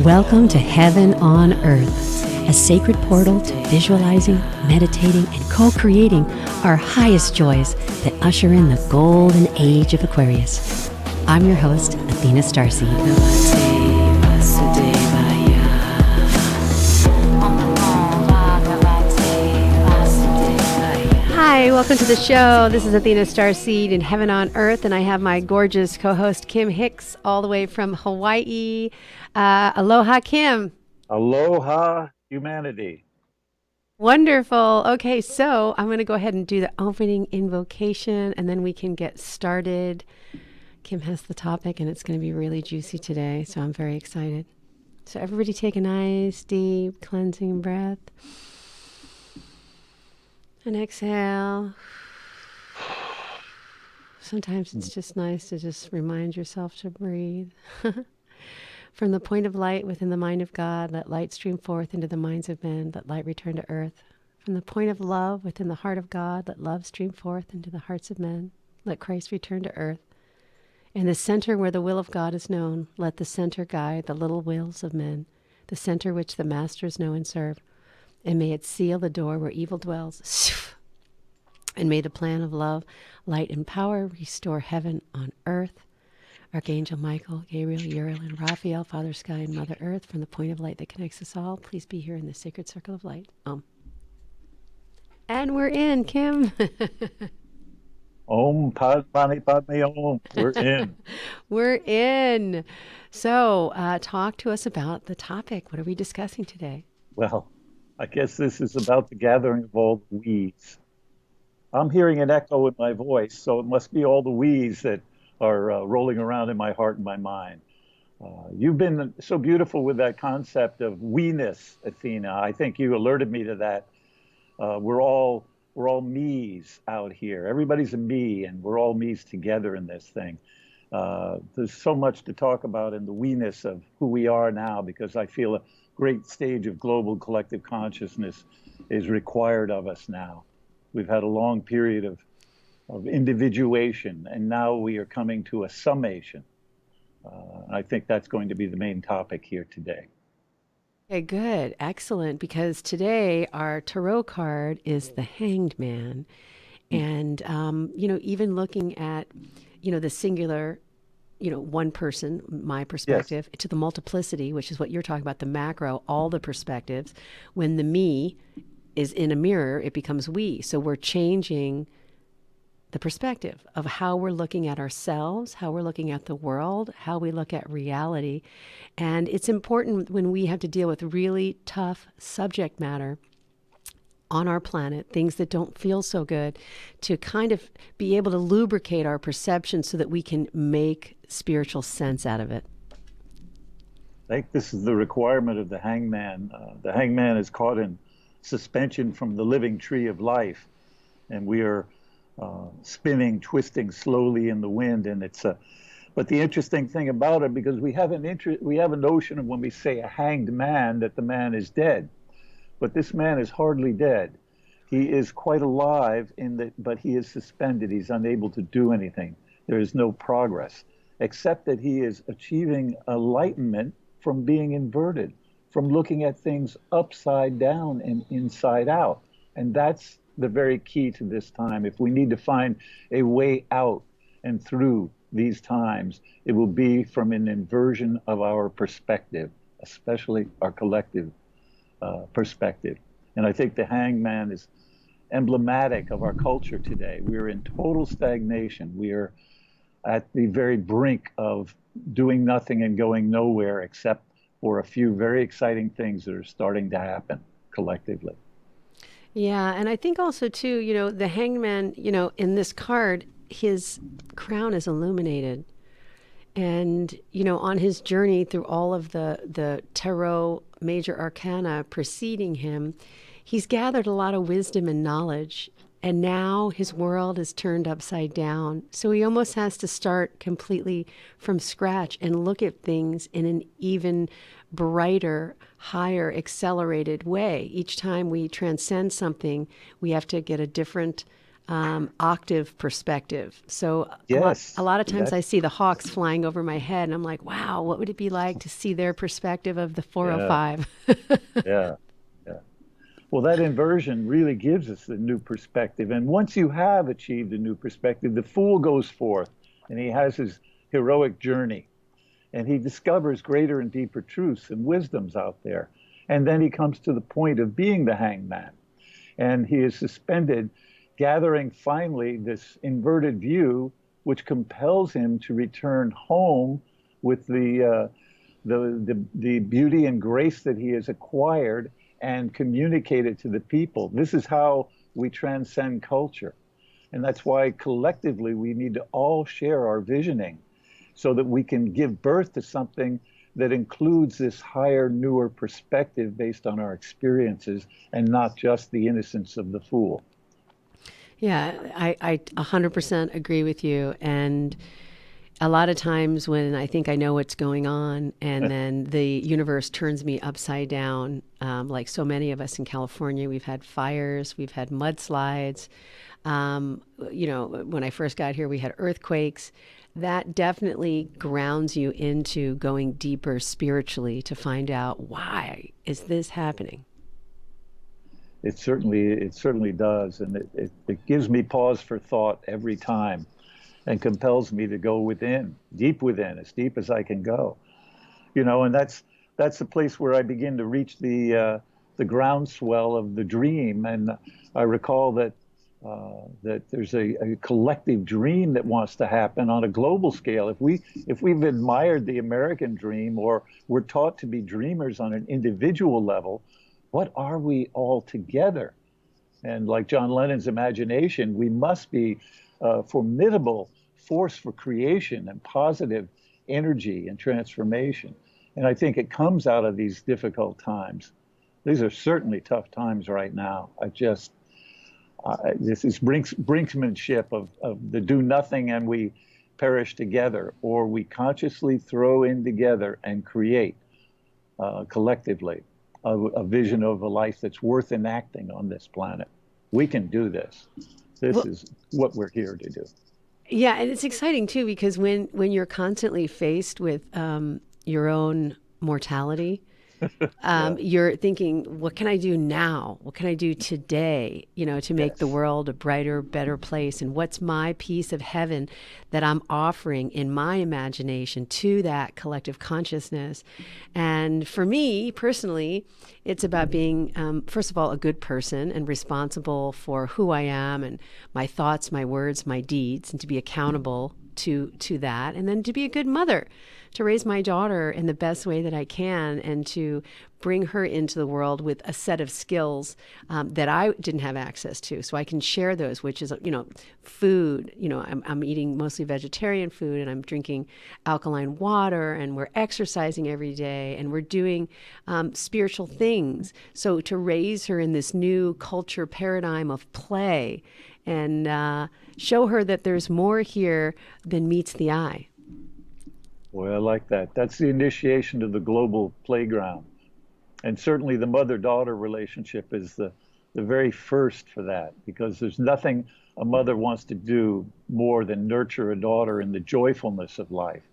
Welcome to Heaven on Earth, a sacred portal to visualizing, meditating, and co-creating our highest joys that usher in the Golden Age of Aquarius. I'm your host, Athena StarSeed. Hi, welcome to the show. This is Athena StarSeed in Heaven on Earth, and I have my gorgeous co-host Kim Hix all the way from Hawaii. Aloha, Kim. Aloha, humanity. Wonderful. Okay, so I'm going to go ahead and do the opening invocation, and then we can get started. Kim has the topic, and it's going to be really juicy today, so I'm very excited. So everybody take a nice, deep, cleansing breath. And exhale. Sometimes it's just nice to just remind yourself to breathe. From the point of light within the mind of God, let light stream forth into the minds of men. Let light return to earth. From the point of love within the heart of God, let love stream forth into the hearts of men. Let Christ return to earth. In the center where the will of God is known, let the center guide the little wills of men, the center which the masters know and serve. And may it seal the door where evil dwells. And may the plan of love, light, and power restore heaven on earth. Archangel Michael, Gabriel, Uriel, and Raphael, Father Sky, and Mother Earth, from the point of light that connects us all, please be here in the sacred circle of light. And we're in, Kim. Om Padme Padme Om. We're in. We're in. So talk to us about the topic. What are we discussing today? Well, I guess this is about the gathering of all the we's. I'm hearing an echo in my voice, so it must be all the we's that are rolling around in my heart and my mind. You've been so beautiful with that concept of we-ness, Athena. I think you alerted me to that. We're all me's out here. Everybody's a me, and we're all me's together in this thing. There's so much to talk about in the we-ness of who we are now, because I feel a great stage of global collective consciousness is required of us now. We've had a long period of individuation, and now we are coming to a summation. I think that's going to be the main topic here today. Okay, good. Excellent. Because today our tarot card is the Hanged Man. And, even looking at, the singular, one person, my perspective, Yes. to the multiplicity, which is what you're talking about, the macro, all the perspectives. When the me is in a mirror, it becomes we. So we're changing the perspective of how we're looking at ourselves, how we're looking at the world, how we look at reality. And it's important when we have to deal with really tough subject matter on our planet, things that don't feel so good, to kind of be able to lubricate our perception so that we can make spiritual sense out of it. I think this is the requirement of the hangman. The hangman is caught in suspension from the living tree of life, and we are spinning, twisting slowly in the wind. And but the interesting thing about it, because we have a notion of when we say a hanged man that the man is dead. But this man is hardly dead. He is quite alive but he is suspended. He's unable to do anything. There is no progress, except that he is achieving enlightenment from being inverted, from looking at things upside down and inside out. And that's the very key to this time. If we need to find a way out and through these times, it will be from an inversion of our perspective, especially our collective perspective. And I think the hangman is emblematic of our culture today. We are in total stagnation. We are at the very brink of doing nothing and going nowhere, except for a few very exciting things that are starting to happen collectively. Yeah, and I think also too, the hangman, in this card, his crown is illuminated. And, on his journey through all of the tarot major arcana preceding him, he's gathered a lot of wisdom and knowledge. And now his world is turned upside down. So he almost has to start completely from scratch and look at things in an even brighter, higher, accelerated way. Each time we transcend something, we have to get a different octave perspective. So a Yes, lot of times I that's see the hawks flying over my head, and I'm like, wow, what would it be like to see their perspective of the yeah, 405? yeah, yeah. Well, that inversion really gives us a new perspective. And once you have achieved a new perspective, the fool goes forth and he has his heroic journey and he discovers greater and deeper truths and wisdoms out there. And then he comes to the point of being the hangman. And he is suspended, gathering finally this inverted view, which compels him to return home with the beauty and grace that he has acquired and communicate it to the people. This is how we transcend culture. And that's why collectively we need to all share our visioning so that we can give birth to something that includes this higher, newer perspective based on our experiences and not just the innocence of the fool. Yeah, I 100% agree with you. And a lot of times when I think I know what's going on, and then the universe turns me upside down, like so many of us in California, we've had fires, we've had mudslides. When I first got here, we had earthquakes. That definitely grounds you into going deeper spiritually to find out, why is this happening? It certainly does, and it gives me pause for thought every time, and compels me to go within, as deep as I can go. And that's the place where I begin to reach the groundswell of the dream. And I recall that there's a collective dream that wants to happen on a global scale. If we've admired the American dream, or we're taught to be dreamers on an individual level, what are we all together? And like John Lennon's imagination, we must be a formidable force for creation and positive energy and transformation. And I think it comes out of these difficult times. These are certainly tough times right now. This is brinksmanship of the do nothing and we perish together, or we consciously throw in together and create collectively a vision of a life that's worth enacting on this planet. We can do this. This Well, is what we're here to do. yeah, and it's exciting too, because when you're constantly faced with your own mortality, Yeah. you're thinking, what can I do now? What can I do today, to make the Yes. world a brighter, better place? And what's my piece of heaven that I'm offering in my imagination to that collective consciousness? And for me personally, it's about being, first of all, a good person and responsible for who I am and my thoughts, my words, my deeds, and to be accountable to that, and then to be a good mother, to raise my daughter in the best way that I can, and to bring her into the world with a set of skills that I didn't have access to, so I can share those, which is, food. I'm eating mostly vegetarian food, and I'm drinking alkaline water, and we're exercising every day, and we're doing spiritual things. So to raise her in this new culture paradigm of play, and show her that there's more here than meets the eye. Boy, I like that. That's the initiation to the global playground. And certainly the mother-daughter relationship is the very first for that, because there's nothing a mother wants to do more than nurture a daughter in the joyfulness of life.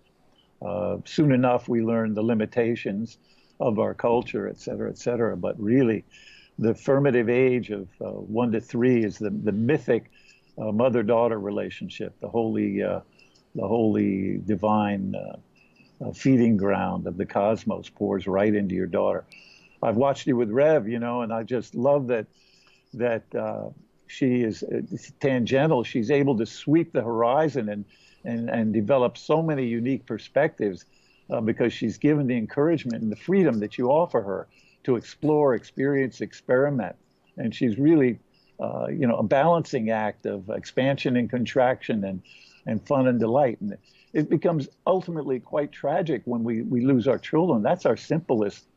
Soon enough, we learn the limitations of our culture, et cetera, et cetera. But really, the formative age of 1 to 3 is the mythic mother-daughter relationship, the holy divine feeding ground of the cosmos pours right into your daughter. I've watched you with Rev, and I just love that she is tangential. She's able to sweep the horizon and develop so many unique perspectives because she's given the encouragement and the freedom that you offer her to explore, experience, experiment. And she's really, a balancing act of expansion and contraction and fun and delight. And it becomes ultimately quite tragic when we lose our children. That's our simplest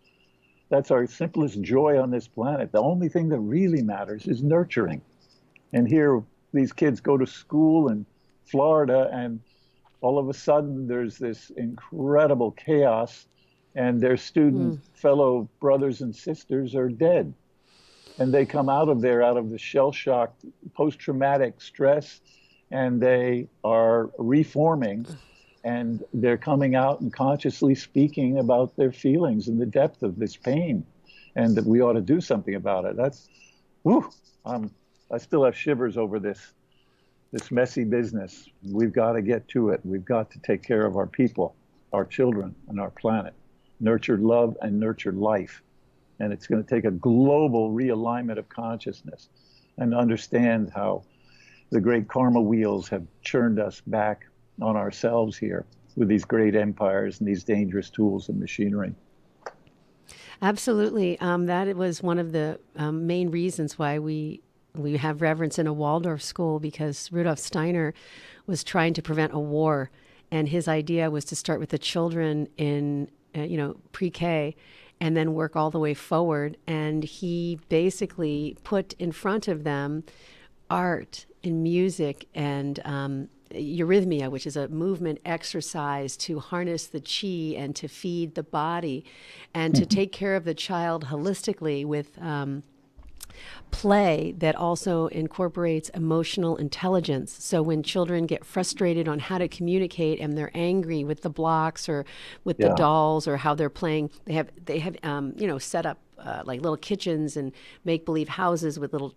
joy on this planet. The only thing that really matters is nurturing. And here, these kids go to school in Florida, and all of a sudden, there's this incredible chaos, and their student fellow brothers and sisters are dead. and they come out of there, out of the shell-shocked post-traumatic stress, and they are reforming, and they're coming out and consciously speaking about their feelings and the depth of this pain, and that we ought to do something about it. That's, whew, I still have shivers over this messy business. We've got to get to it. We've got to take care of our people, our children, and our planet. Nurture love and nurture life. And it's going to take a global realignment of consciousness and understand how the great karma wheels have churned us back on ourselves here with these great empires and these dangerous tools and machinery. Absolutely. That was one of the main reasons why we have reverence in a Waldorf school, because Rudolf Steiner was trying to prevent a war. And his idea was to start with the children in, pre-K, and then work all the way forward. And he basically put in front of them art and music and eurythmia, which is a movement exercise to harness the chi and to feed the body and to take care of the child holistically with play that also incorporates emotional intelligence. So when children get frustrated on how to communicate and they're angry with the blocks or with the dolls or how they're playing, they have set up like little kitchens and make-believe houses with little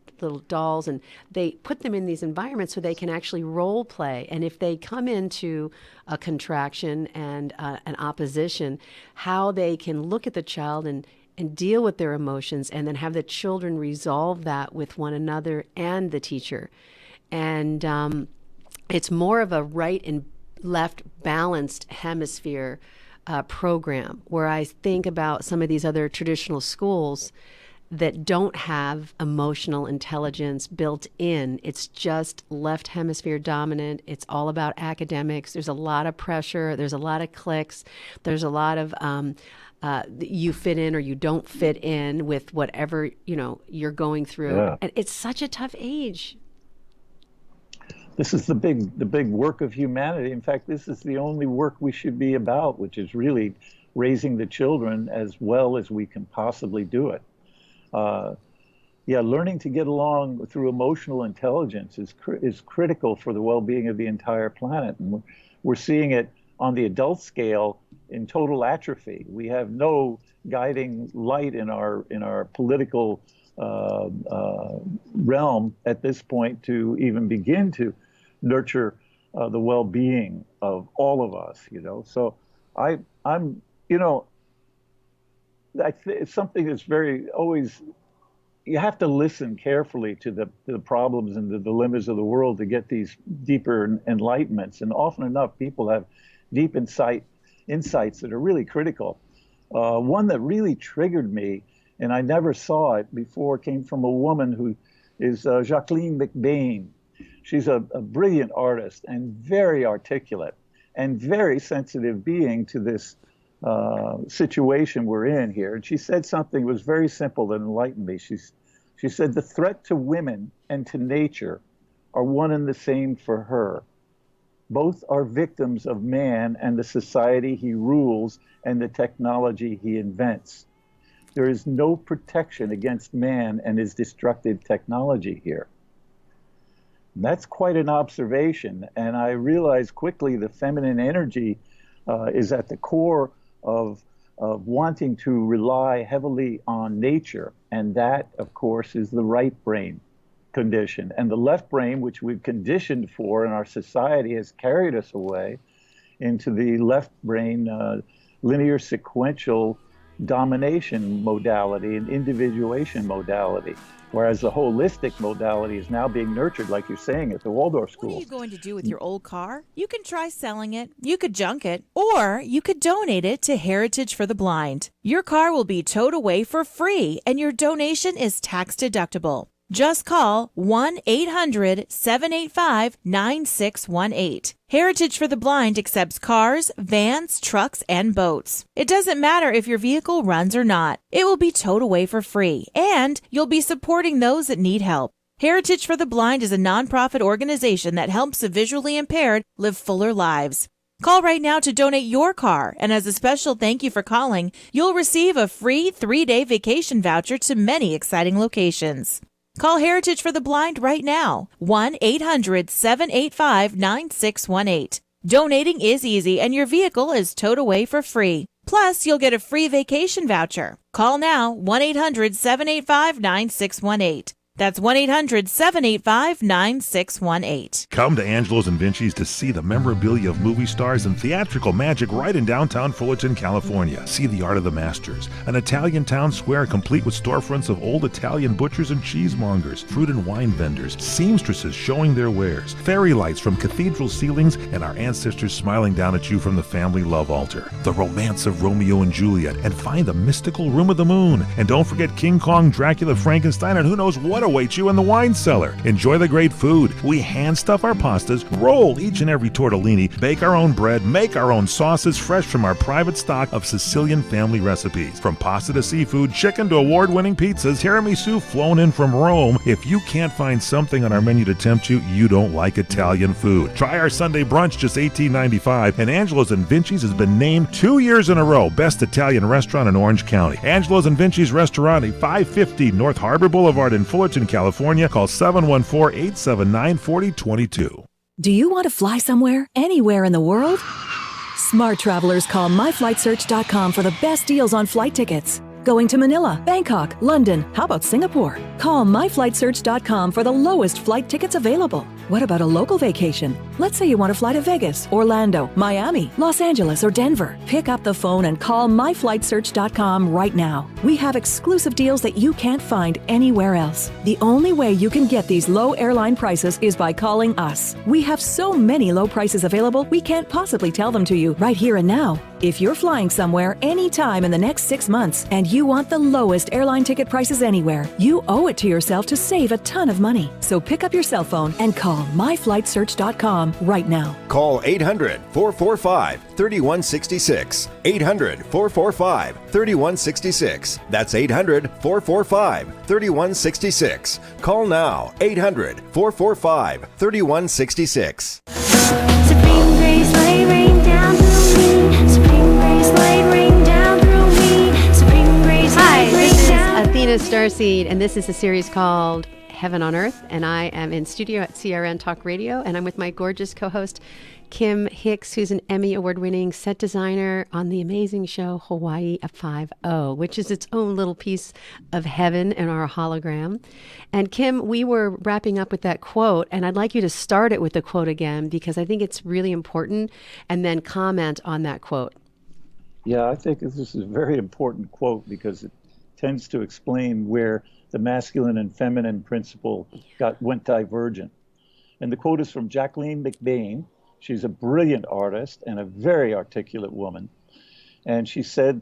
dolls, and they put them in these environments so they can actually role play. And if they come into a contraction and an opposition, how they can look at the child and deal with their emotions, and then have the children resolve that with one another and the teacher. And it's more of a right and left balanced hemisphere program, where I think about some of these other traditional schools that don't have emotional intelligence built in. It's just left hemisphere dominant. It's all about academics. There's a lot of pressure. There's a lot of cliques. There's a lot of you fit in or you don't fit in with whatever you're going through. Yeah. And it's such a tough age. This is the big work of humanity. In fact, this is the only work we should be about, which is really raising the children as well as we can possibly do it. Learning to get along through emotional intelligence is critical for the well-being of the entire planet. And we're seeing it on the adult scale in total atrophy. We have no guiding light in our political realm at this point to even begin to nurture the well-being of all of us. So it's something that's very always. You have to listen carefully to the problems and the dilemmas of the world to get these deeper enlightenments. And often enough, people have deep insights that are really critical. One that really triggered me, and I never saw it before, came from a woman who is Jacqueline McBain. She's a brilliant artist and very articulate and very sensitive being to this situation we're in here. And she said something that was very simple that enlightened me. She said, the threat to women and to nature are one and the same for her. Both are victims of man and the society he rules and the technology he invents. There is no protection against man and his destructive technology here. And that's quite an observation. And I realized quickly the feminine energy is at the core of wanting to rely heavily on nature. And that, of course, is the right brain condition. And the left brain, which we've conditioned for in our society, has carried us away into the left brain linear sequential domination modality and individuation modality. Whereas the holistic modality is now being nurtured, like you're saying, at the Waldorf schools. What are you going to do with your old car? You can try selling it, you could junk it, or you could donate it to Heritage for the Blind. Your car will be towed away for free, and your donation is tax deductible. Just call 1-800-785-9618. Heritage for the Blind accepts cars, vans, trucks, and boats. It doesn't matter if your vehicle runs or not. It will be towed away for free, and you'll be supporting those that need help. Heritage for the Blind is a nonprofit organization that helps the visually impaired live fuller lives. Call right now to donate your car, and as a special thank you for calling, you'll receive a free 3-day vacation voucher to many exciting locations. Call Heritage for the Blind right now, 1-800-785-9618. Donating is easy, and your vehicle is towed away for free. Plus, you'll get a free vacation voucher. Call now, 1-800-785-9618. That's 1-800-785-9618. Come to Angelo's and Vinci's to see the memorabilia of movie stars and theatrical magic right in downtown Fullerton, California. See the art of the masters, an Italian town square complete with storefronts of old Italian butchers and cheesemongers, fruit and wine vendors, seamstresses showing their wares, fairy lights from cathedral ceilings, and our ancestors smiling down at you from the family love altar. The romance of Romeo and Juliet, and find the mystical Room of the Moon. And don't forget King Kong, Dracula, Frankenstein, and who knows what awaits you in the wine cellar. Enjoy the great food. We hand stuff our pastas, roll each and every tortellini, bake our own bread, make our own sauces fresh from our private stock of Sicilian family recipes. From pasta to seafood, chicken to award-winning pizzas, tiramisu flown in from Rome. If you can't find something on our menu to tempt you, you don't like Italian food. Try our Sunday brunch, just $18.95, and Angelo's and Vinci's has been named 2 years in a row Best Italian Restaurant in Orange County. Angelo's and Vinci's Restaurant at 550 North Harbor Boulevard in Fullerton, California. Call 714-879-4022. Do you want to fly somewhere, anywhere in the world? Smart travelers call myflightsearch.com for the best deals on flight tickets. Going to Manila, Bangkok, London, how about Singapore? Call myflightsearch.com for the lowest flight tickets available. What about a local vacation? Let's say you want to fly to Vegas, Orlando, Miami, Los Angeles, or Denver. Pick up the phone and call myflightsearch.com right now. We have exclusive deals that you can't find anywhere else. The only way you can get these low airline prices is by calling us. We have so many low prices available, we can't possibly tell them to you right here and now. If you're flying somewhere anytime in the next 6 months and you want the lowest airline ticket prices anywhere, you owe it to yourself to save a ton of money. So pick up your cell phone and call myflightsearch.com right now. Call 800-445-3166. 800-445-3166. That's 800-445-3166. Call now. 800-445-3166. Supreme grace, lay rain down through me. Supreme grace, lay rain down through me. Supreme grace, Hi, lay rain this is down. Athena StarSeed, and this is a series called Heaven on Earth, and I am in studio at CRN Talk Radio, and I'm with my gorgeous co-host, Kim Hix, who's an Emmy Award-winning set designer on the amazing show Hawaii 5-0, which is its own little piece of heaven in our hologram. And Kim, we were wrapping up with that quote, and I'd like you to start it with the quote again, because I think it's really important, and then comment on that quote. Yeah, I think this is a very important quote because it tends to explain where the masculine and feminine principle went divergent. And the quote is from Jacqueline McBain. She's a brilliant artist and a very articulate woman. And she said,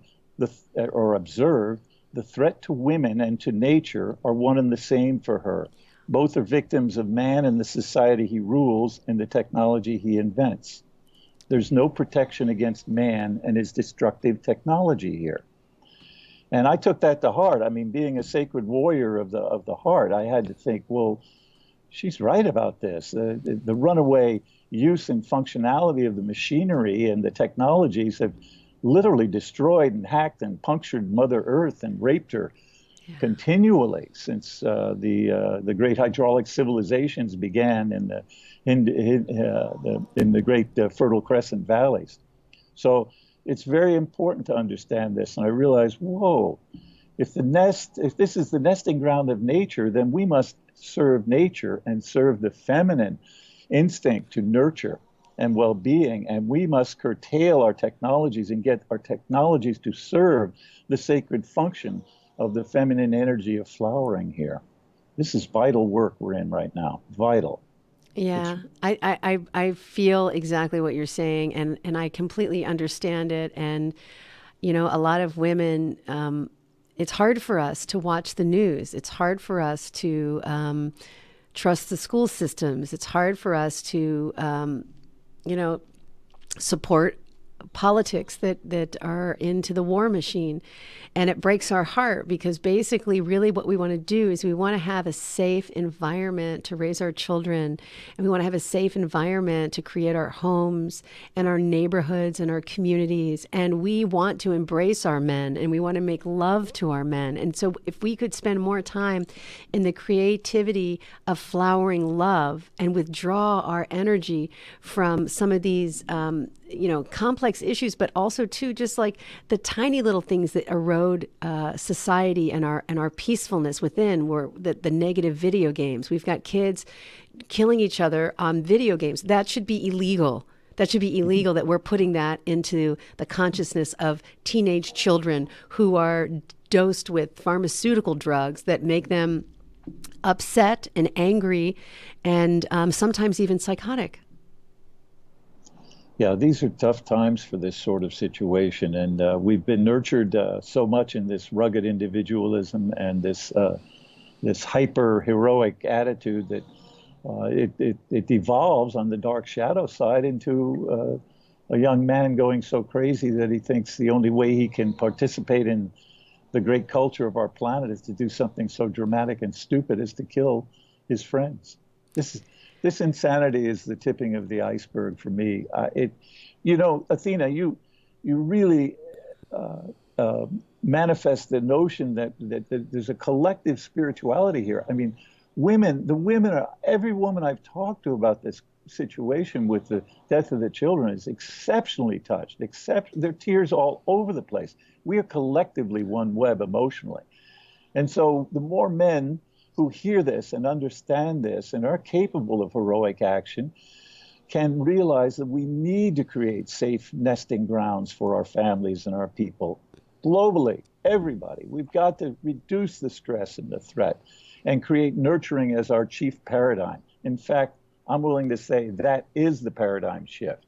observed, the threat to women and to nature are one and the same for her. Both are victims of man and the society he rules and the technology he invents. There's no protection against man and his destructive technology here. And I took that to heart. I mean, being a sacred warrior of the heart, I had to think, well, she's right about this. The runaway use and functionality of the machinery and the technologies have literally destroyed and hacked and punctured Mother Earth and raped her continually since the great hydraulic civilizations began in the great Fertile Crescent valleys. So it's very important to understand this. And I realized, whoa, if this is the nesting ground of nature, then we must serve nature and serve the feminine instinct to nurture and well-being. And we must curtail our technologies and get our technologies to serve the sacred function of the feminine energy of flowering here. This is vital work we're in right now. Vital. Yeah, I feel exactly what you're saying, and I completely understand it. And, you know, a lot of women, it's hard for us to watch the news. It's hard for us to trust the school systems. It's hard for us to, support politics that are into the war machine. And it breaks our heart because basically really what we want to do is we want to have a safe environment to raise our children. And we want to have a safe environment to create our homes and our neighborhoods and our communities. And we want to embrace our men and we want to make love to our men. And so if we could spend more time in the creativity of flowering love and withdraw our energy from some of these complex issues, but also too just like the tiny little things that erode society and our peacefulness within, were the negative video games. We've got kids killing each other on video games. That should be illegal. That should be illegal that we're putting that into the consciousness of teenage children who are dosed with pharmaceutical drugs that make them upset and angry and sometimes even psychotic. Yeah, these are tough times for this sort of situation, and we've been nurtured so much in this rugged individualism and this hyper heroic attitude that it devolves on the dark shadow side into a young man going so crazy that he thinks the only way he can participate in the great culture of our planet is to do something so dramatic and stupid as to kill his friends. This insanity is the tipping of the iceberg for me. Athena, you really manifest the notion that there's a collective spirituality here. I mean, every woman I've talked to about this situation with the death of the children is exceptionally touched, their tears all over the place. We are collectively one web emotionally. And so the more men who hear this and understand this and are capable of heroic action can realize that we need to create safe nesting grounds for our families and our people globally, everybody. We've got to reduce the stress and the threat and create nurturing as our chief paradigm. In fact, I'm willing to say that is the paradigm shift.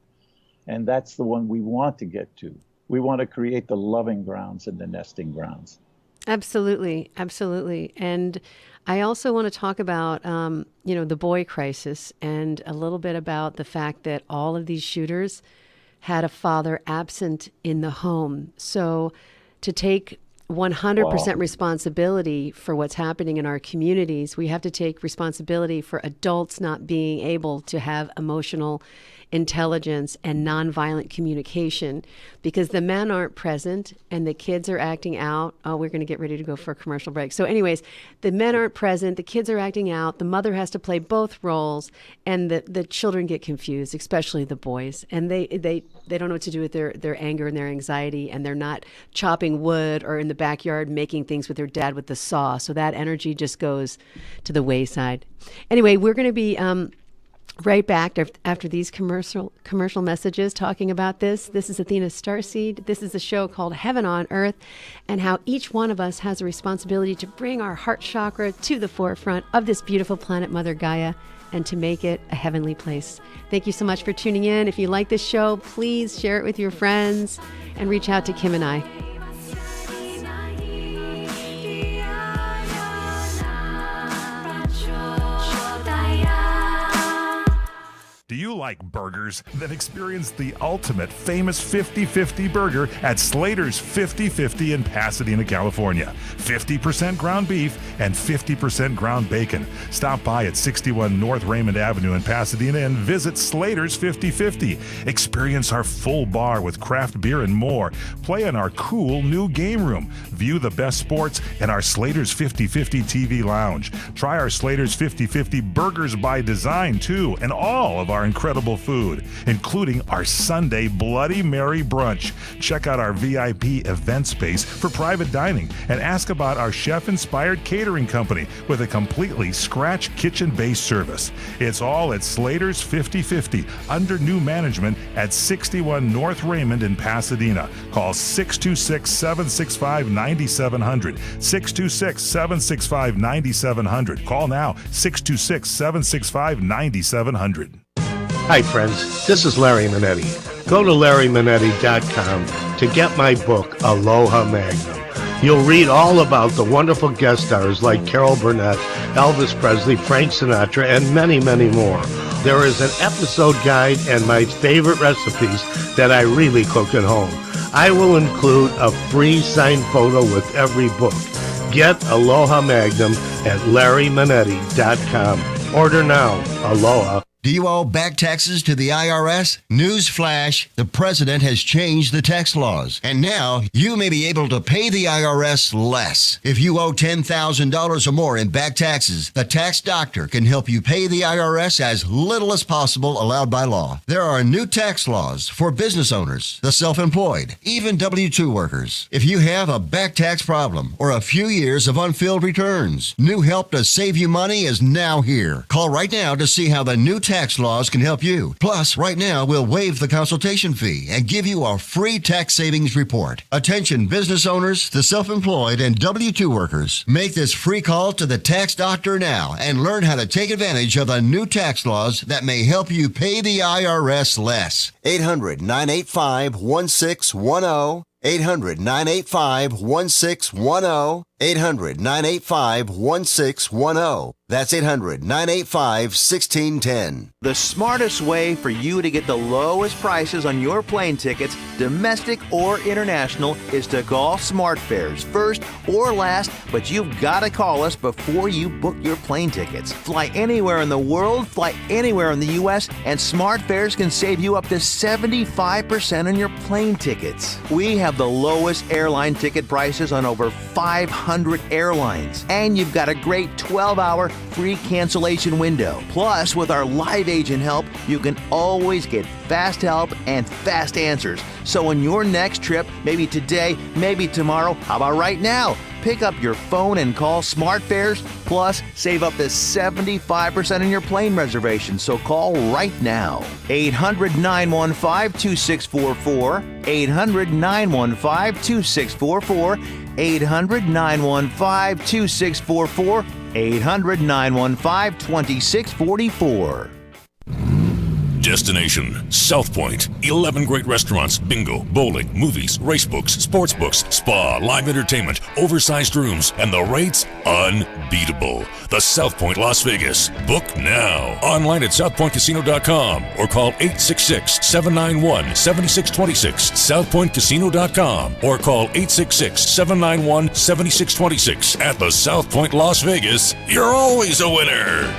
And that's the one we want to get to. We want to create the loving grounds and the nesting grounds. Absolutely. Absolutely. And I also want to talk about, the boy crisis and a little bit about the fact that all of these shooters had a father absent in the home. So to take 100% responsibility for what's happening in our communities, we have to take responsibility for adults not being able to have emotional intelligence and nonviolent communication because the men aren't present and the kids are acting out. Oh, we're going to get ready to go for a commercial break. So anyways, the men aren't present, the kids are acting out, the mother has to play both roles, and the children get confused, especially the boys. And they don't know what to do with their anger and their anxiety, and they're not chopping wood or in the backyard making things with their dad with the saw. So that energy just goes to the wayside. Anyway, we're going to be right back after these commercial messages talking about this. This is Athena StarSeed. This is a show called Heaven on Earth, and how each one of us has a responsibility to bring our heart chakra to the forefront of this beautiful planet, Mother Gaia, and to make it a heavenly place. Thank you so much for tuning in. If you like this show, please share it with your friends and reach out to Kim and I. Do you like burgers? Then experience the ultimate famous 50-50 burger at Slater's 50-50 in Pasadena, California. 50% ground beef and 50% ground bacon. Stop by at 61 North Raymond Avenue in Pasadena and visit Slater's 50-50. Experience our full bar with craft beer and more. Play in our cool new game room. View the best sports in our Slater's 50-50 TV lounge. Try our Slater's 50-50 burgers by design too, and all of our incredible food, including our Sunday Bloody Mary brunch. Check out our VIP event space for private dining and ask about our chef-inspired catering company with a completely scratch kitchen-based service. It's all at Slater's 50-50 under new management at 61 North Raymond in Pasadena. Call 626-765-9700. 626-765-9700. Call now, 626-765-9700. Hi, friends. This is Larry Minetti. Go to LarryMinetti.com to get my book, Aloha Magnum. You'll read all about the wonderful guest stars like Carol Burnett, Elvis Presley, Frank Sinatra, and many, many more. There is an episode guide and my favorite recipes that I really cook at home. I will include a free signed photo with every book. Get Aloha Magnum at LarryManetti.com. Order now. Aloha. Do you owe back taxes to the IRS? News flash, the president has changed the tax laws, and now you may be able to pay the IRS less. If you owe $10,000 or more in back taxes, the tax doctor can help you pay the IRS as little as possible allowed by law. There are new tax laws for business owners, the self-employed, even W-2 workers. If you have a back tax problem or a few years of unfilled returns, new help to save you money is now here. Call right now to see how the new tax laws can help you. Plus, right now, we'll waive the consultation fee and give you a free tax savings report. Attention business owners, the self-employed, and W-2 workers. Make this free call to the tax doctor now and learn how to take advantage of the new tax laws that may help you pay the IRS less. 800-985-1610. 800-985-1610. 800-985-1610. That's 800-985-1610. The smartest way for you to get the lowest prices on your plane tickets, domestic or international, is to call SmartFares first or last, but you've got to call us before you book your plane tickets. Fly anywhere in the world, fly anywhere in the U.S., and SmartFares can save you up to 75% on your plane tickets. We have the lowest airline ticket prices on over 500 airlines, and you've got a great 12-hour free cancellation window. Plus, with our live agent help, you can always get fast help and fast answers. So on your next trip, maybe today, maybe tomorrow, how about right now? Pick up your phone and call SmartFares, plus save up to 75% on your plane reservation. So call right now. 800-915-2644. 800-915-2644. 800-915-2644. 800-915-2644. Destination South Point. 11 great restaurants, bingo, bowling, movies, race books, sports books, spa, live entertainment, oversized rooms, and the rates unbeatable. The South Point Las Vegas. Book now. Online at southpointcasino.com or call 866-791-7626. southpointcasino.com or call 866-791-7626. At the South Point Las Vegas, you're always a winner.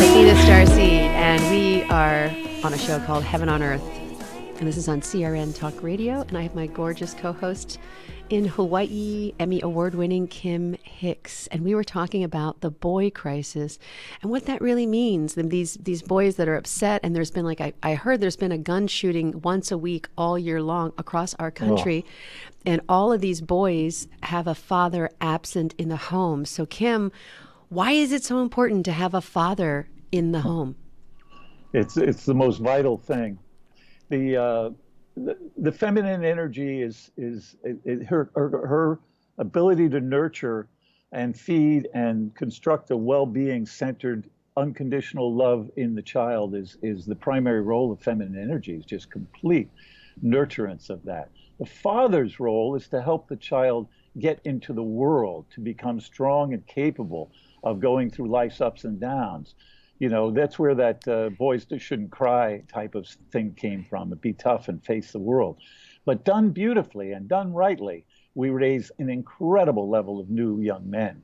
Athena StarSeed, and we are on a show called Heaven on Earth, and this is on CRN Talk Radio, and I have my gorgeous co-host in Hawaii, Emmy Award-winning Kim Hix, and we were talking about the boy crisis and what that really means. And these boys that are upset, and there's been I heard there's been a gun shooting once a week all year long across our country, and all of these boys have a father absent in the home. So Kim, why is it so important to have a father in the home? It's the most vital thing. The feminine energy is her ability to nurture and feed and construct a well-being centered unconditional love in the child is the primary role of feminine energy, is just complete nurturance of that. The father's role is to help the child get into the world, to become strong and capable of going through life's ups and downs. You know, that's where that boys shouldn't cry type of thing came from. Be tough and face the world. But done beautifully and done rightly, we raise an incredible level of new young men.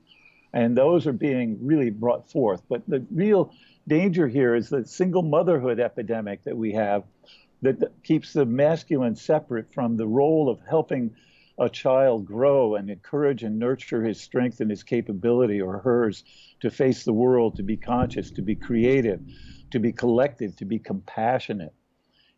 And those are being really brought forth. But the real danger here is the single motherhood epidemic that we have that keeps the masculine separate from the role of helping a child grow and encourage and nurture his strength and his capability, or hers, to face the world, to be conscious, to be creative, to be collective, to be compassionate.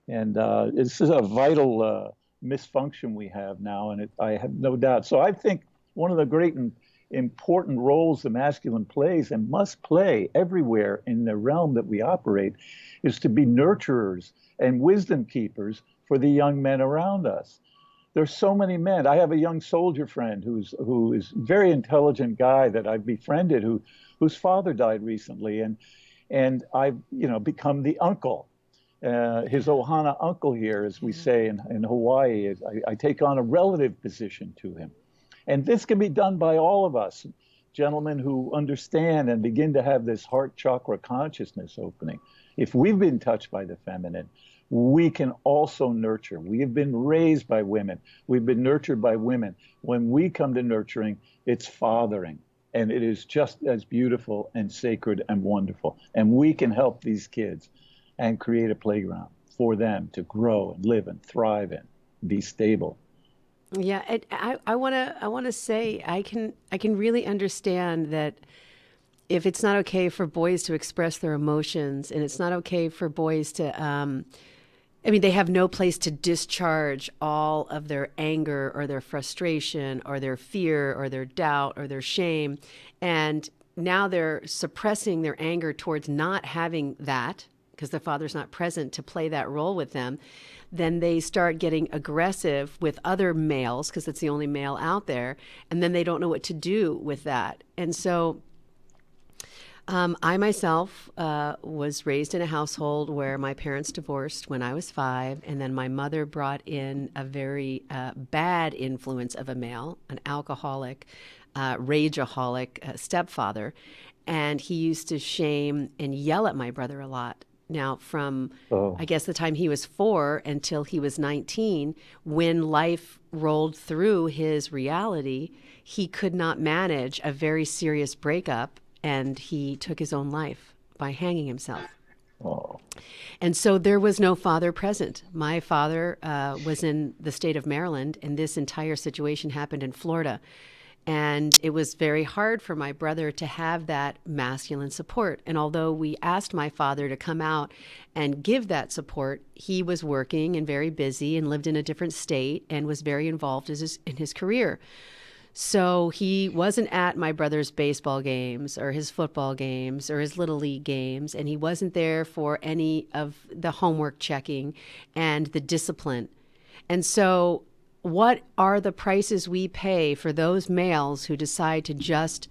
And this is a vital misfunction we have now, and I have no doubt. So I think one of the great and important roles the masculine plays and must play everywhere in the realm that we operate is to be nurturers and wisdom keepers for the young men around us. There's so many men. I have a young soldier friend who is a very intelligent guy that I've befriended whose father died recently, and I've become the uncle. his ohana uncle here, as we say in Hawaii. I take on a relative position to him. And this can be done by all of us, gentlemen who understand and begin to have this heart chakra consciousness opening. If we've been touched by the feminine, we can also nurture. We have been raised by women. We've been nurtured by women. When we come to nurturing, it's fathering. And it is just as beautiful and sacred and wonderful. And we can help these kids and create a playground for them to grow and live and thrive in, be stable. Yeah, I want to say I can really understand that if it's not okay for boys to express their emotions, and it's not okay for boys to I mean, they have no place to discharge all of their anger or their frustration or their fear or their doubt or their shame. And now they're suppressing their anger towards not having that because the father's not present to play that role with them. Then they start getting aggressive with other males because it's the only male out there. And then they don't know what to do with that. And so I myself was raised in a household where my parents divorced when I was 5, and then my mother brought in a very bad influence of a male, an alcoholic, rageaholic stepfather, and he used to shame and yell at my brother a lot. Now, from I guess the time he was 4 until he was 19, when life rolled through his reality, he could not manage a very serious breakup. And he took his own life by hanging himself. Oh. And so there was no father present. My father was in the state of Maryland, and this entire situation happened in Florida. And it was very hard for my brother to have that masculine support. And although we asked my father to come out and give that support, he was working and very busy and lived in a different state and was very involved in his career. So he wasn't at my brother's baseball games or his football games or his little league games, and he wasn't there for any of the homework checking and the discipline. And so what are the prices we pay for those males who decide to just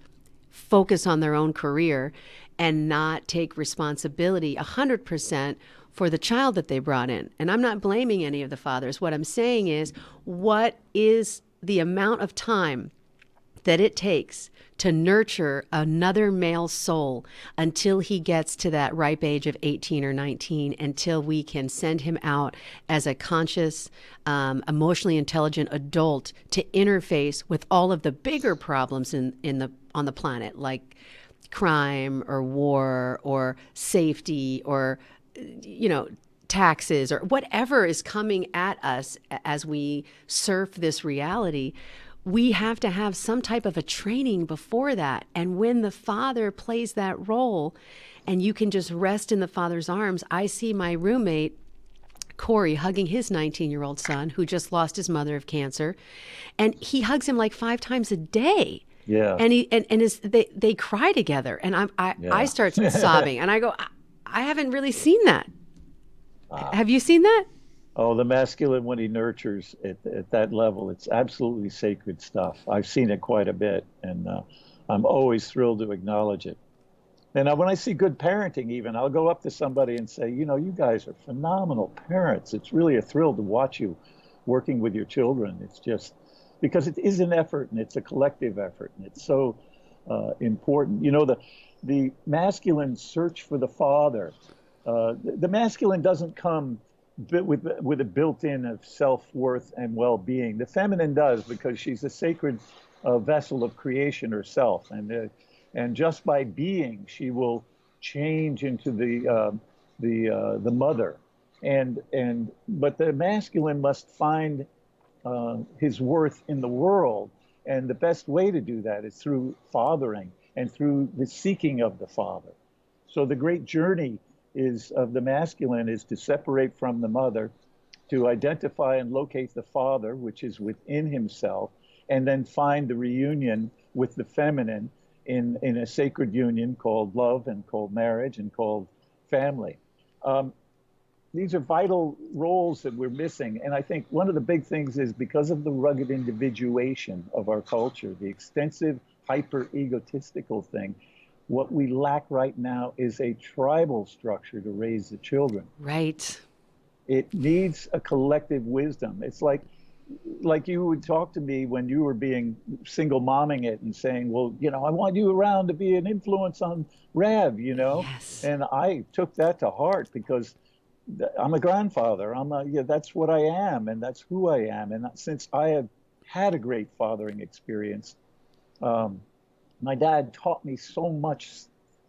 focus on their own career and not take responsibility 100% for the child that they brought in? And I'm not blaming any of the fathers. What I'm saying is, what is the amount of time that it takes to nurture another male soul until he gets to that ripe age of 18 or 19, until we can send him out as a conscious, emotionally intelligent adult to interface with all of the bigger problems on the planet, like crime or war or safety or, taxes or whatever is coming at us as we surf this reality. We have to have some type of a training before that. And when the father plays that role and you can just rest in the father's arms, I see my roommate, Corey, hugging his 19-year-old son who just lost his mother of cancer. And he hugs him like 5 times a day. Yeah. And they cry together. And I start sobbing. And I go, I haven't really seen that. Have you seen that? Oh, the masculine, when he nurtures at that level, it's absolutely sacred stuff. I've seen it quite a bit, and I'm always thrilled to acknowledge it. And when I see good parenting even, I'll go up to somebody and say, you guys are phenomenal parents. It's really a thrill to watch you working with your children. It's just because it is an effort, and it's a collective effort, and it's so important. The masculine search for the father, the masculine doesn't come with a built-in of self-worth and well-being. The feminine does, because she's a sacred vessel of creation herself, and just by being, she will change into the mother. But the masculine must find his worth in the world, and the best way to do that is through fathering and through the seeking of the father. So the great journey of the masculine is to separate from the mother, to identify and locate the father, which is within himself, and then find the reunion with the feminine in a sacred union called love and called marriage and called family. These are vital roles that we're missing. And I think one of the big things is because of the rugged individuation of our culture, the extensive hyper egotistical thing, What we lack right now is a tribal structure to raise the children. Right. It needs a collective wisdom. It's like you would talk to me when you were being single momming it and saying, well, I want you around to be an influence on Rev, Yes. And I took that to heart because I'm a grandfather. That's what I am, and that's who I am. And since I have had a great fathering experience, my dad taught me so much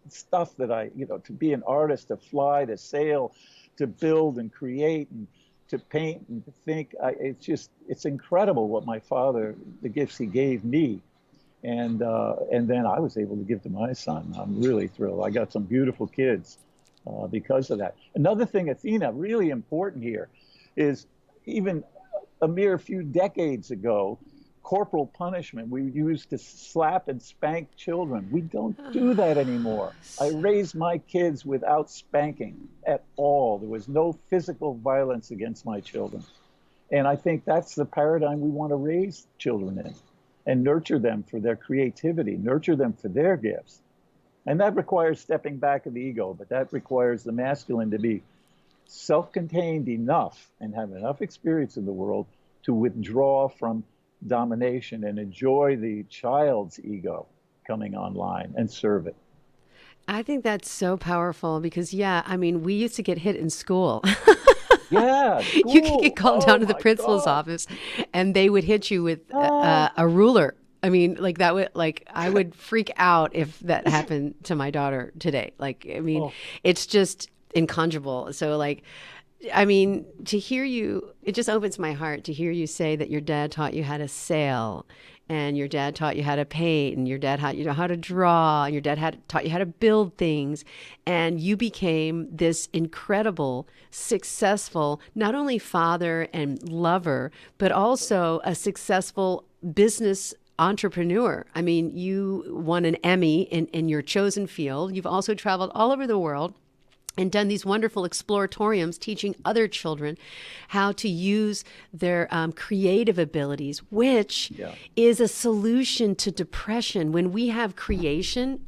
stuff that to be an artist, to fly, to sail, to build and create and to paint and to think. It's incredible what my father, the gifts he gave me. And then I was able to give to my son. I'm really thrilled. I got some beautiful kids because of that. Another thing, Athena, really important here, is even a mere few decades ago, corporal punishment we used to slap and spank children. We don't do that anymore. I raised my kids without spanking at all. There was no physical violence against my children. And I think that's the paradigm we want to raise children in and nurture them for their creativity, nurture them for their gifts. And that requires stepping back of the ego, but that requires the masculine to be self-contained enough and have enough experience in the world to withdraw from domination and enjoy the child's ego coming online and serve it. I think that's so powerful because, we used to get hit in school. Yeah, You could get called down to the principal's office and they would hit you with a ruler. I would freak out if that happened to my daughter today. It's just inconceivable. So to hear you, it just opens my heart to hear you say that your dad taught you how to sail and your dad taught you how to paint and your dad taught you how to draw and your dad taught you how to build things. And you became this incredible, successful, not only father and lover, but also a successful business entrepreneur. You won an Emmy in your chosen field. You've also traveled all over the world and done these wonderful exploratoriums teaching other children how to use their creative abilities, which is a solution to depression. When we have creation,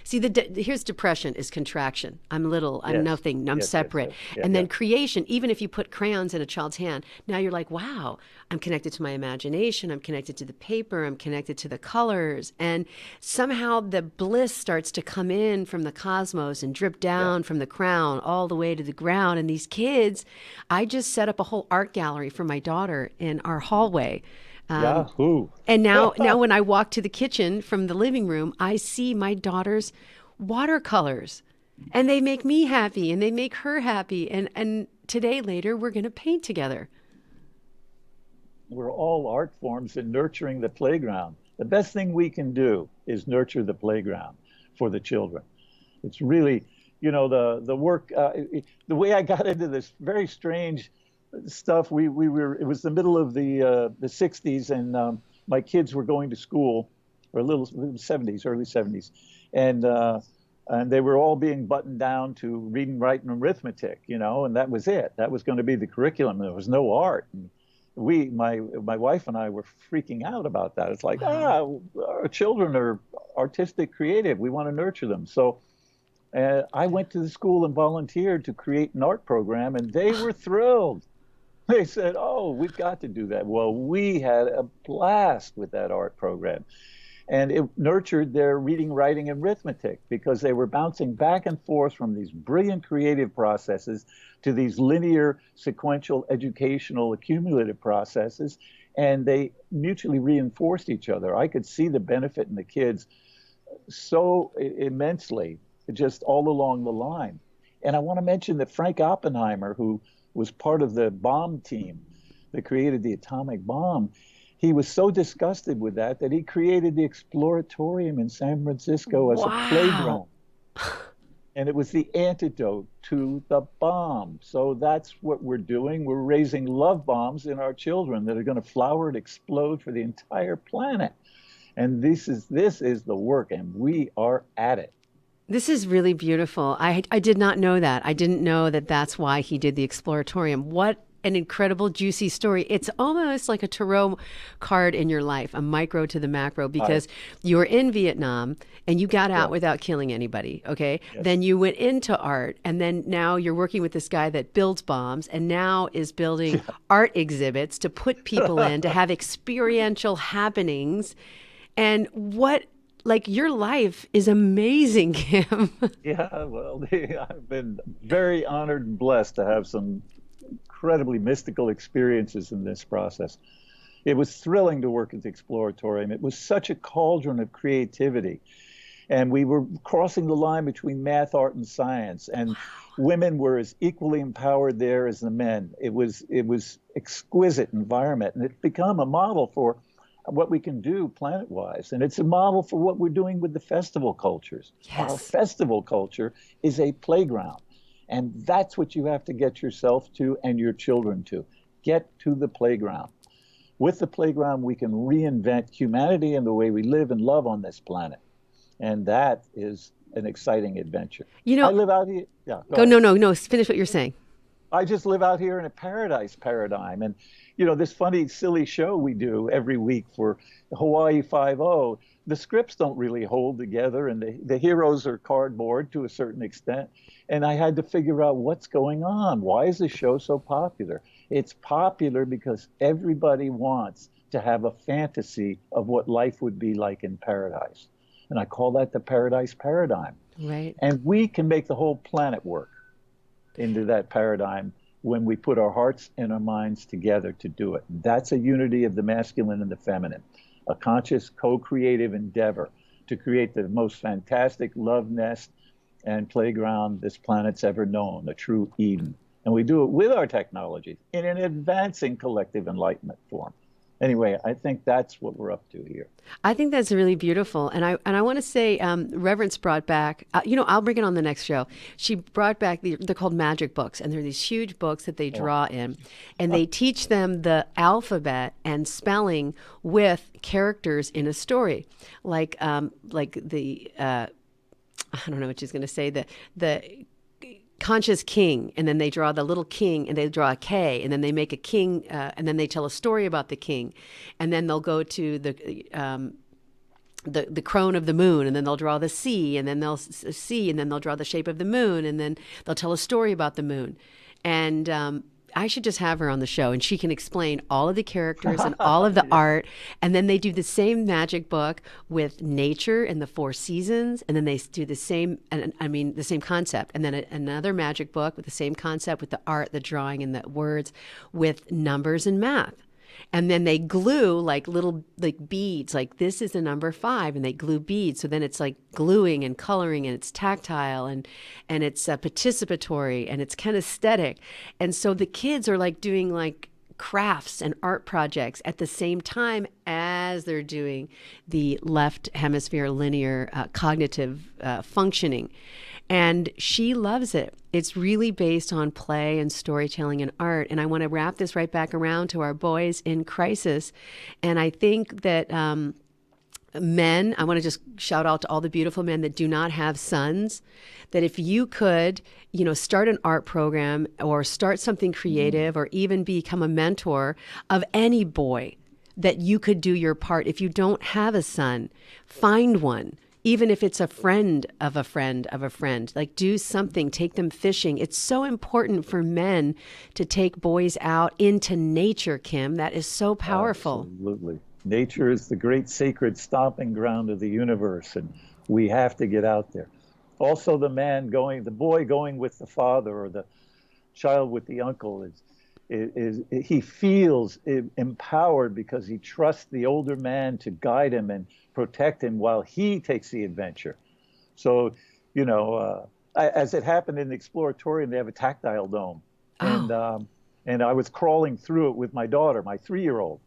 see, here's depression is contraction. I'm little, I'm nothing, I'm separate. And then creation, even if you put crayons in a child's hand, now you're like, wow, I'm connected to my imagination, I'm connected to the paper, I'm connected to the colors. And somehow the bliss starts to come in from the cosmos and drip down from the crown all the way to the ground. And these kids, I just set up a whole art gallery for my daughter in our hallway. And now when I walk to the kitchen from the living room, I see my daughter's watercolors and they make me happy and they make her happy. And today later, we're going to paint together. We're all art forms in nurturing the playground. The best thing we can do is nurture the playground for the children. It's really, the work, the way I got into this very strange stuff. It was the middle of the 60s, and my kids were going to school, or early 70s, and they were all being buttoned down to reading, writing, and arithmetic, and that was it. That was going to be the curriculum. There was no art. And my wife and I were freaking out about that. It's like, our children are artistic, creative. We want to nurture them. So I went to the school and volunteered to create an art program, and they were thrilled. They said, oh, we've got to do that. Well, we had a blast with that art program. And it nurtured their reading, writing, and arithmetic because they were bouncing back and forth from these brilliant creative processes to these linear, sequential, educational, accumulative processes. And they mutually reinforced each other. I could see the benefit in the kids so immensely, just all along the line. And I want to mention that Frank Oppenheimer, who was part of the bomb team that created the atomic bomb, he was so disgusted with that he created the Exploratorium in San Francisco as a playground. And it was the antidote to the bomb. So that's what we're doing. We're raising love bombs in our children that are going to flower and explode for the entire planet. And this is the work, and we are at it. This is really beautiful. I did not know that. I didn't know that that's why he did the Exploratorium. What an incredible, juicy story. It's almost like a tarot card in your life, a micro to the macro, because you were in Vietnam and you got out without killing anybody, okay? Yes. Then you went into art, and then now you're working with this guy that builds bombs and now is building art exhibits to put people in, to have experiential happenings. And your life is amazing, Kim. Yeah, well, I've been very honored and blessed to have some incredibly mystical experiences in this process. It was thrilling to work at the Exploratorium. It was such a cauldron of creativity. And we were crossing the line between math, art, and science. And women were as equally empowered there as the men. It was exquisite environment. And it's become a model for what we can do planet-wise. And it's a model for what we're doing with the festival cultures. Yes. Our festival culture is a playground. And that's what you have to get yourself to and your children to. Get to the playground. With the playground, we can reinvent humanity and the way we live and love on this planet. And that is an exciting adventure. I live out here. Yeah. No. Finish what you're saying. I just live out here in a paradise paradigm. And, this funny, silly show we do every week for Hawaii 5-0, the scripts don't really hold together, and the heroes are cardboard to a certain extent. And I had to figure out what's going on. Why is the show so popular? It's popular because everybody wants to have a fantasy of what life would be like in paradise. And I call that the paradise paradigm. Right. And we can make the whole planet work into that paradigm when we put our hearts and our minds together to do it. That's a unity of the masculine and the feminine, a conscious co-creative endeavor to create the most fantastic love nest and playground this planet's ever known, a true Eden. And we do it with our technologies in an advancing collective enlightenment form. Anyway, I think that's what we're up to here. I think that's really beautiful. And I want to say Reverence brought back, I'll bring it on the next show. She brought back, they're called magic books. And they're these huge books that they draw in. And they teach them the alphabet and spelling with characters in a story. Like the, I don't know what she's going to say, the conscious king, and then they draw the little king, and they draw a K, and then they make a king, and then they tell a story about the king, and then they'll go to the crone of the moon, and then they'll draw the C, and then they'll see, and then they'll draw the shape of the moon, and then they'll tell a story about the moon. And I should just have her on the show, and she can explain all of the characters and all of the art. And then they do the same magic book with nature and the 4 seasons, and then they do the same, the same concept. And then another magic book with the same concept with the art, the drawing, and the words with numbers and math. And then they glue little beads, like this is the number 5, and they glue beads. So then it's like gluing and coloring, and it's tactile, and it's participatory, and it's kinesthetic. And so the kids are doing crafts and art projects at the same time as they're doing the left hemisphere linear cognitive functioning. And she loves it. It's really based on play and storytelling and art. And I want to wrap this right back around to our boys in crisis. And I think that men, I want to just shout out to all the beautiful men that do not have sons, that if you could, start an art program or start something creative or even become a mentor of any boy, that you could do your part. If you don't have a son, find one. Even if it's a friend of a friend of a friend, do something, take them fishing. It's so important for men to take boys out into nature, Kim. That is so powerful. Absolutely. Nature is the great sacred stomping ground of the universe, and we have to get out there. Also, the boy going with the father, or the child with the uncle, he feels empowered because he trusts the older man to guide him and protect him while he takes the adventure. So, as it happened in the Exploratorium, they have a tactile dome. Oh. And I was crawling through it with my daughter, my 3-year-old.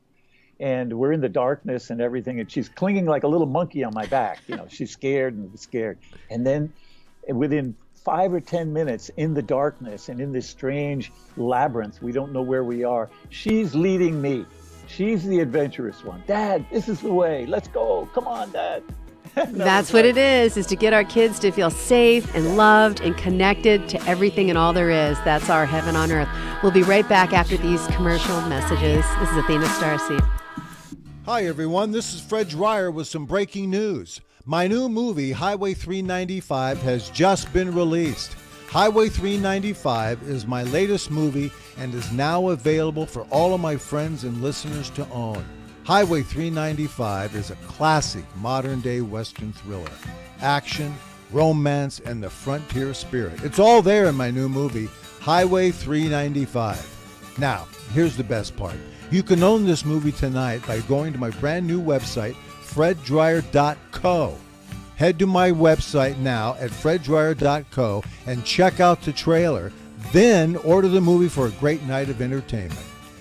And we're in the darkness and everything, and she's clinging like a little monkey on my back. She's scared. And then within 5 or 10 minutes in the darkness and in this strange labyrinth, we don't know where we are, she's leading me. She's the adventurous one. Dad, this is the way. Let's go. Come on, Dad. That's what it is to get our kids to feel safe and loved and connected to everything and all there is. That's our heaven on earth. We'll be right back after these commercial messages. This is Athena StarSeed. Hi, everyone. This is Fred Dreyer with some breaking news. My new movie, Highway 395, has just been released. Highway 395 is my latest movie and is now available for all of my friends and listeners to own. Highway 395 is a classic modern-day Western thriller. Action, romance, and the frontier spirit. It's all there in my new movie, Highway 395. Now, here's the best part. You can own this movie tonight by going to my brand new website, freddryer.co. Head to my website now at freddryer.co and check out the trailer. Then order the movie for a great night of entertainment.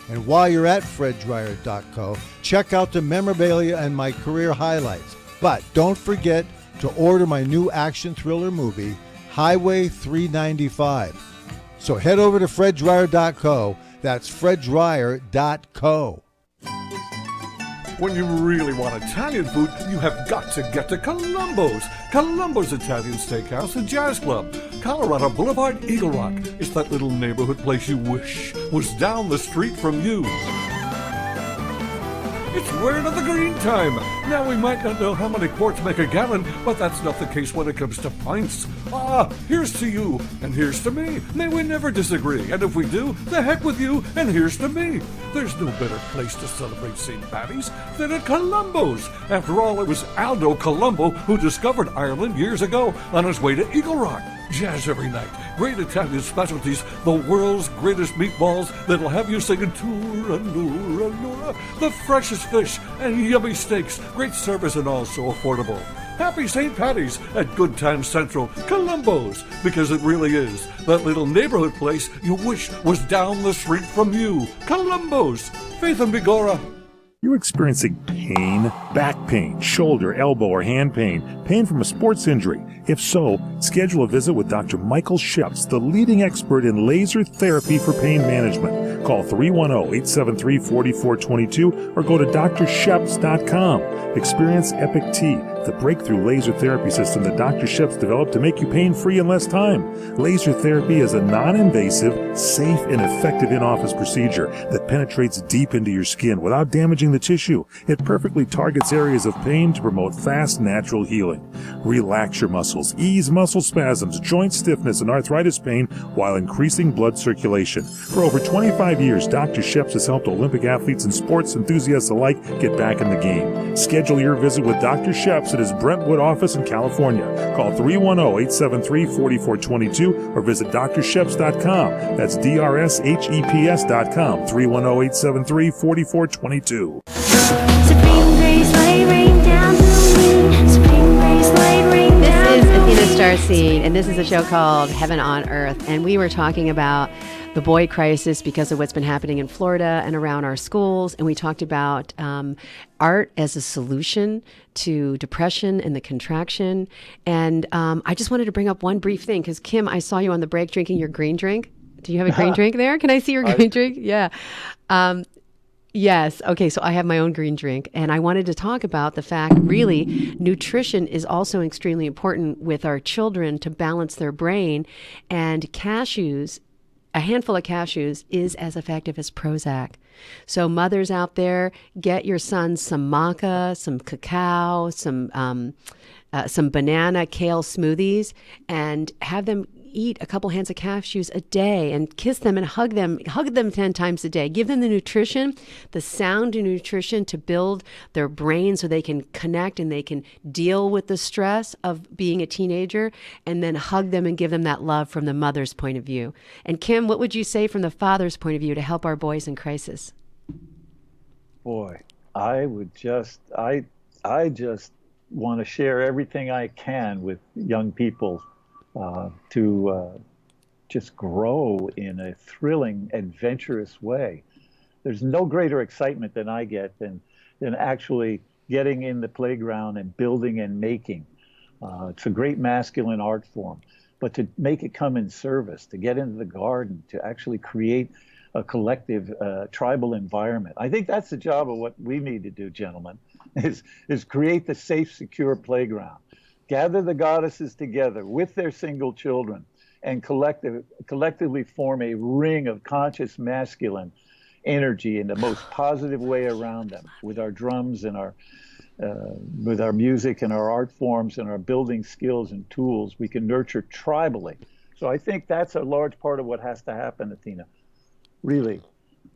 And while you're at freddryer.co, check out the memorabilia and my career highlights. But don't forget to order my new action thriller movie, Highway 395. So head over to freddryer.co. That's freddryer.co. When you really want Italian food, you have got to get to Columbo's. Columbo's Italian Steakhouse and Jazz Club. Colorado Boulevard, Eagle Rock. It's that little neighborhood place you wish was down the street from you. It's word of the green time. Now we might not know how many quarts make a gallon, but that's not the case when it comes to pints. Here's to you, and here's to me. May we never disagree, and if we do, the heck with you, and here's to me. There's no better place to celebrate St. Patty's than at Columbo's. After all, it was Aldo Colombo who discovered Ireland years ago on his way to Eagle Rock. Jazz every night, great Italian specialties, the world's greatest meatballs that'll have you singing Tura, Nura, Nura, the freshest fish and yummy steaks, great service and all so affordable. Happy St. Patty's at Good Times Central, Columbo's, because it really is that little neighborhood place you wish was down the street from you. Columbo's, Faith and Bigora. You're experiencing pain, back pain, shoulder, elbow, or hand pain, pain from a sports injury. If so, schedule a visit with Dr. Michael Sheps, the leading expert in laser therapy for pain management. Call 310-873-4422 or go to drsheps.com. Experience Epic T, the breakthrough laser therapy system that Dr. Sheps developed to make you pain-free in less time. Laser therapy is a non-invasive, safe, and effective in-office procedure that penetrates deep into your skin without damaging the tissue. It perfectly targets areas of pain to promote fast, natural healing. Relax your muscles, ease muscle spasms, joint stiffness, and arthritis pain while increasing blood circulation. For over 25 years, Dr. Sheps has helped Olympic athletes and sports enthusiasts alike get back in the game. Schedule your visit with Dr. Sheps at his Brentwood office in California. Call 310-873-4422 or visit drsheps.com. That's DRSHEPS.com. 310-873-4422. Supreme grace, lay rain down through me. Supreme grace, lay rain down This is through Athena me. StarSeed, and this is a show called Heaven on Earth. And we were talking about the boy crisis because of what's been happening in Florida and around our schools. And we talked about art as a solution to depression and the contraction. And I just wanted to bring up one brief thing because, Kim, I saw you on the break drinking your green drink. Do you have a green drink there? Can I see your green drink? Yeah. Yes. Okay. So I have my own green drink, and I wanted to talk about the fact, really, nutrition is also extremely important with our children to balance their brain. And cashews, a handful of cashews, is as effective as Prozac. So mothers out there, get your sons some maca, some cacao, some banana kale smoothies, and have them eat a couple hands of cashews a day and kiss them and hug them 10 times a day. Give them the nutrition, the sound nutrition to build their brain so they can connect and they can deal with the stress of being a teenager, and then hug them and give them that love from the mother's point of view. And Kim, what would you say from the father's point of view to help our boys in crisis? Boy, I just want to share everything I can with young people to just grow in a thrilling, adventurous way. There's no greater excitement than I get than actually getting in the playground and building and making. It's a great masculine art form, but to make it come in service, to get into the garden, to actually create a collective tribal environment. I think that's the job of what we need to do, gentlemen, is create the safe, secure playground. Gather the goddesses together with their single children and collectively form a ring of conscious masculine energy in the most positive way around them, with our drums and with our music and our art forms and our building skills and tools. We can nurture tribally. So I think that's a large part of what has to happen, Athena. Really,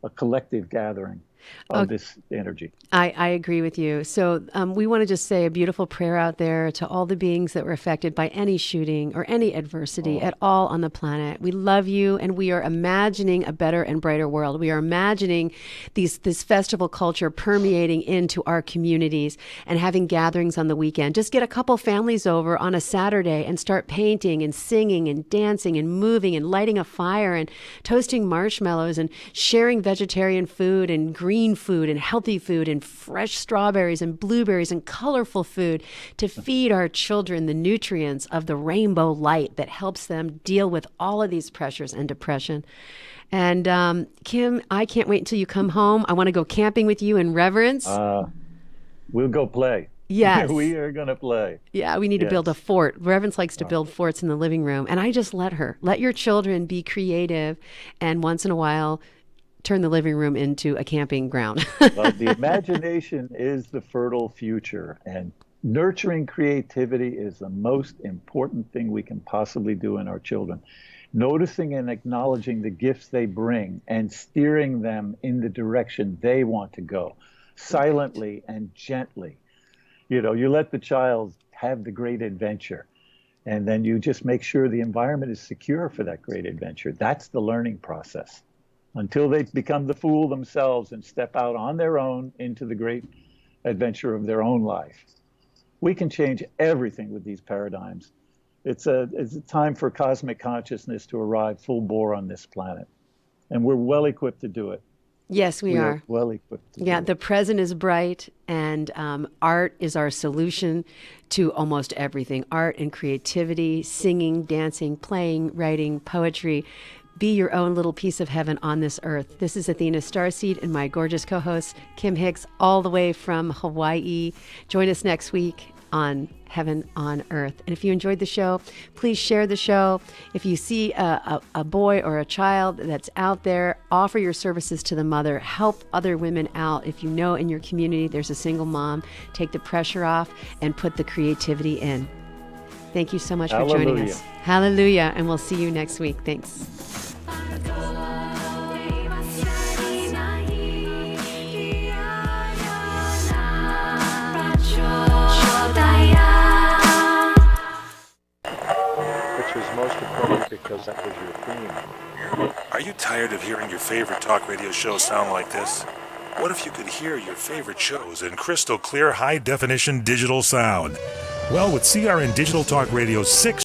a collective gathering of this energy. I agree with you. So we want to just say a beautiful prayer out there to all the beings that were affected by any shooting or any adversity at all on the planet. We love you, and we are imagining a better and brighter world. We are imagining this festival culture permeating into our communities and having gatherings on the weekend. Just get a couple families over on a Saturday and start painting and singing and dancing and moving and lighting a fire and toasting marshmallows and sharing vegetarian food and green food and healthy food and fresh strawberries and blueberries and colorful food to feed our children the nutrients of the rainbow light that helps them deal with all of these pressures and depression. And Kim, I can't wait until you come home. I want to go camping with you in Reverence. We'll go play. Yes. We are going to play. Yeah, we need to build a fort. Reverence likes to build forts in the living room. And I just let your children be creative, and once in a while turn the living room into a camping ground. Well, the imagination is the fertile future, and nurturing creativity is the most important thing we can possibly do in our children. Noticing and acknowledging the gifts they bring and steering them in the direction they want to go, silently and gently. You know, you let the child have the great adventure, and then you just make sure the environment is secure for that great adventure. That's the learning process. Until they become the fool themselves and step out on their own into the great adventure of their own life. We can change everything with these paradigms. It's a time for cosmic consciousness to arrive full bore on this planet. And we're well equipped to do it. Yes, we are. Well equipped. Yeah, the present is bright, and art is our solution to almost everything. Art and creativity, singing, dancing, playing, writing, poetry. Be your own little piece of heaven on this earth. This is Athena StarSeed and my gorgeous co-host, Kim Hix, all the way from Hawaii. Join us next week on Heaven on Earth. And if you enjoyed the show, please share the show. If you see a boy or a child that's out there, offer your services to the mother. Help other women out. If you know in your community there's a single mom, take the pressure off and put the creativity in. Thank you so much for joining us. Hallelujah. And we'll see you next week. Thanks. Which was most important because that was your theme. Are you tired of hearing your favorite talk radio show sound like this? What if you could hear your favorite shows in crystal clear, high-definition digital sound? Well, with CRN Digital Talk Radio's 6